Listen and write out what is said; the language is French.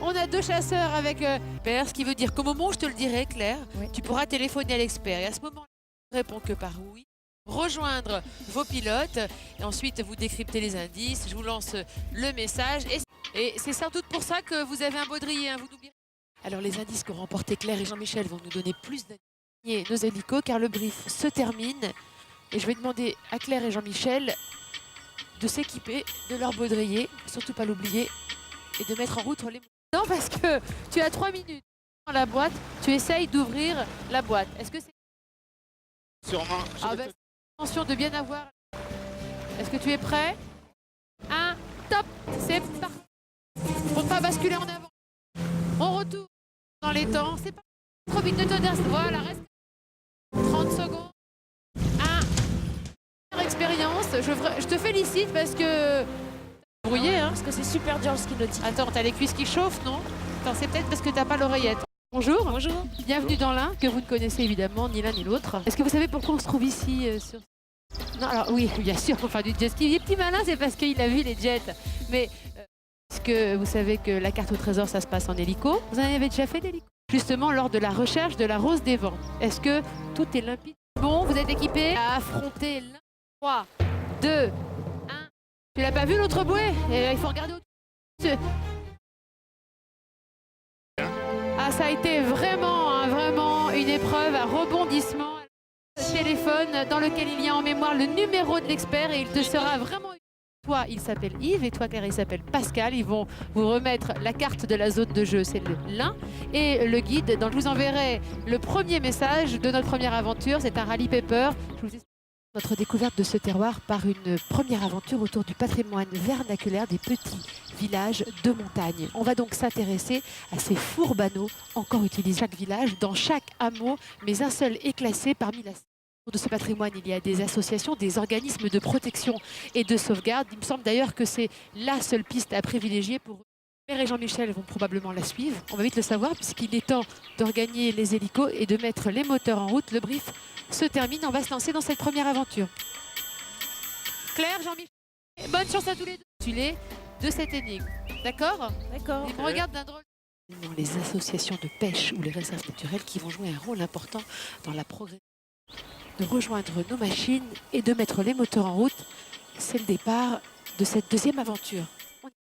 On a 2 chasseurs avec Père, ce qui veut dire qu'au moment où je te le dirai, Claire, Oui. tu pourras téléphoner à l'expert. Et à ce moment, il ne répond que par oui. Rejoindre vos pilotes et ensuite vous décryptez les indices. Je vous lance le message. Et c'est sans doute pour ça que vous avez un baudrier, hein, vous n'oubliez pas. Alors les indices qu'ont remporté Claire et Jean-Michel vont nous donner plus d'indices. Nos hélicos, car le brief se termine. Et je vais demander à Claire et Jean-Michel de s'équiper de leur baudrier, surtout pas l'oublier, et de mettre en route les... Non, parce que tu as 3 minutes dans la boîte, tu essayes d'ouvrir la boîte. Est-ce que c'est... Sûrement. Attention de bien avoir... Est-ce que tu es prêt? 1, top, c'est parti. Pour ne pas basculer en avant. On retourne dans les temps, c'est pas trop vite de te dire... Voilà, reste 30 secondes. Expérience, je te félicite parce que brouillé, hein, parce que c'est super dur le ski nautique. Attends, t'as les cuisses qui chauffent, non? Attends, c'est peut-être parce que t'as pas l'oreillette. Bonjour. Bonjour. Bienvenue dans l'Ain, que vous ne connaissez évidemment ni l'un ni l'autre. Est-ce que vous savez pourquoi on se trouve ici sur... Non, alors oui, bien sûr, pour faire du jet ski. Il est petit malin, c'est parce qu'il a vu les jets. Mais est-ce que vous savez que la carte au trésor, ça se passe en hélico? Vous en avez déjà fait d'hélico? Justement, lors de la recherche de la rose des vents. Est-ce que tout est limpide? Bon, vous êtes équipés à affronter l'un. 3, 2, 1. Tu l'as pas vu l'autre bouée? Il faut regarder autour. Ah, ça a été vraiment une épreuve à rebondissement. Téléphone dans lequel il y a en mémoire le numéro de l'expert et il te sera vraiment... Toi, il s'appelle Yves et toi, Claire, il s'appelle Pascal. Ils vont vous remettre la carte de la zone de jeu, c'est l'Ain, et le guide. Donc, je vous enverrai le premier message de notre première aventure. C'est un rallye paper. Je vous explique notre découverte de ce terroir par une première aventure autour du patrimoine vernaculaire des petits villages de montagne. On va donc s'intéresser à ces fourbanneaux encore utilisés chaque village, dans chaque hameau, mais un seul est classé parmi la... De ce patrimoine, il y a des associations, des organismes de protection et de sauvegarde. Il me semble d'ailleurs que c'est la seule piste à privilégier pour eux. Claire et Jean-Michel vont probablement la suivre. On va vite le savoir puisqu'il est temps de regagner les hélicos et de mettre les moteurs en route. Le brief se termine. On va se lancer dans cette première aventure. Claire, Jean-Michel, bonne chance à tous les deux. Tu l'es de cette énigme. D'accord? D'accord. Ils me regardent d'un drôle. Les associations de pêche ou les réserves naturelles qui vont jouer un rôle important dans la progression. De rejoindre nos machines et de mettre les moteurs en route, c'est le départ de cette deuxième aventure.